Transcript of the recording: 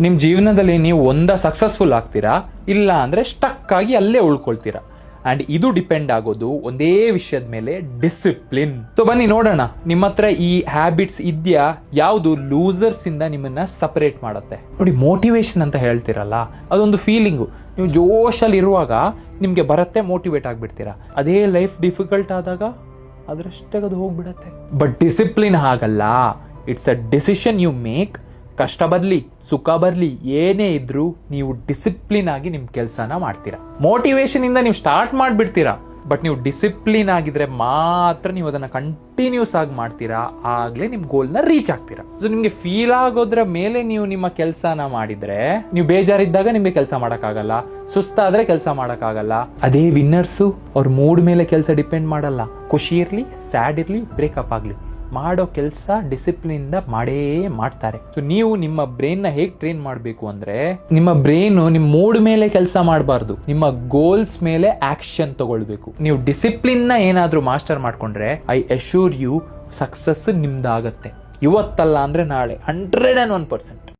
ನಿಮ್ಮ ಜೀವನದಲ್ಲಿ ನೀವು ಸಕ್ಸಸ್ಫುಲ್ ಆಗ್ತೀರಾ, ಇಲ್ಲ ಅಂದ್ರೆ ಸ್ಟಕ್ ಆಗಿ ಅಲ್ಲೇ ಉಳ್ಕೊಳ್ತೀರಾ. ಅಂಡ್ ಇದು ಡಿಪೆಂಡ್ ಆಗೋದು ಒಂದೇ ವಿಷಯದ ಮೇಲೆ, ಡಿಸಿಪ್ಲಿನ್. ಸೊ ಬನ್ನಿ ನೋಡೋಣ, ನಿಮ್ಮ ಹತ್ರ ಈ ಹ್ಯಾಬಿಟ್ಸ್ ಇದೆಯಾ, ಯಾವುದು ಲೂಸರ್ಸ್ ಇಂದ ನಿಮ್ಮನ್ನ ಸಪರೇಟ್ ಮಾಡುತ್ತೆ. ನೋಡಿ, ಮೋಟಿವೇಶನ್ ಅಂತ ಹೇಳ್ತಿರಲ್ಲ, ಅದೊಂದು ಫೀಲಿಂಗು. ನೀವು ಜೋಶಲ್ಲಿ ಇರುವಾಗ ನಿಮ್ಗೆ ಬರುತ್ತೆ, ಮೋಟಿವೇಟ್ ಆಗ್ಬಿಡ್ತೀರಾ. ಅದೇ ಲೈಫ್ ಡಿಫಿಕಲ್ಟ್ ಆದಾಗ ಅದರಷ್ಟೇ ಅದು ಹೋಗ್ಬಿಡತ್ತೆ. ಬಟ್ ಡಿಸಿಪ್ಲಿನ್ ಹಾಗಲ್ಲ. It's a decision you make. ಕಷ್ಟ ಬರ್ಲಿ, ಸುಖ ಬರ್ಲಿ, ಏನೇ ಇದ್ರೂ ನೀವು ಡಿಸಿಪ್ಲಿನ್ ಆಗಿ ನಿಮ್ ಕೆಲಸನ ಮಾಡ್ತೀರಾ. ಮೋಟಿವೇಶನ್ ಇಂದ ನೀವು ಸ್ಟಾರ್ಟ್ ಮಾಡ್ಬಿಡ್ತೀರಾ, ಬಟ್ ನೀವು ಡಿಸಿಪ್ಲಿನ್ ಆಗಿದ್ರೆ ಮಾತ್ರ ನೀವು ಅದನ್ನ ಕಂಟಿನ್ಯೂಸ್ ಆಗಿ ಮಾಡ್ತೀರಾ. ಆಗ್ಲೇ ನಿಮ್ ಗೋಲ್ನ ರೀಚ್ ಆಗ್ತೀರಾ. ಸೊ ನಿಮ್ಗೆ ಫೀಲ್ ಆಗೋದ್ರ ಮೇಲೆ ನೀವು ನಿಮ್ಮ ಕೆಲಸನ ಮಾಡಿದ್ರೆ, ನೀವು ಬೇಜಾರಿದ್ದಾಗ ನಿಮ್ಗೆ ಕೆಲಸ ಮಾಡಕ್ಕಾಗಲ್ಲ, ಸುಸ್ತಾದ್ರೆ ಕೆಲಸ ಮಾಡಕ್ಕಾಗಲ್ಲ. ಅದೇ ವಿನ್ನರ್ಸು ಅವ್ರ ಮೂಡ್ ಮೇಲೆ ಕೆಲಸ ಡಿಪೆಂಡ್ ಮಾಡಲ್ಲ. ಖುಷಿ ಇರ್ಲಿ, ಸ್ಯಾಡ್ ಇರ್ಲಿ, ಬ್ರೇಕಪ್ ಆಗ್ಲಿ, ಮಾಡೋ ಕೆಲಸ ಡಿಸಿಪ್ಲಿನ್ ಇಂದ ಮಾಡೇ ಮಾಡ್ತಾರೆ. ಸೊ ನೀವು ನಿಮ್ಮ ಬ್ರೈನ್ ನ ಹೇಗೆ ಟ್ರೈನ್ ಮಾಡಬೇಕು ಅಂದ್ರೆ, ನಿಮ್ಮ ಬ್ರೈನ್ ನಿಮ್ ಮೂಡ್ ಮೇಲೆ ಕೆಲಸ ಮಾಡಬಾರ್ದು, ನಿಮ್ಮ ಗೋಲ್ಸ್ ಮೇಲೆ ಆಕ್ಷನ್ ತಗೊಳ್ಬೇಕು. ನೀವು ಡಿಸಿಪ್ಲಿನ್ ನ ಏನಾದ್ರೂ ಮಾಸ್ಟರ್ ಮಾಡ್ಕೊಂಡ್ರೆ, ಐ ಅಶ್ಯೂರ್ ಯು ಸಕ್ಸಸ್ ನಿಮ್ದಾಗತ್ತೆ. ಇವತ್ತಲ್ಲ ಅಂದ್ರೆ ನಾಳೆ 101%.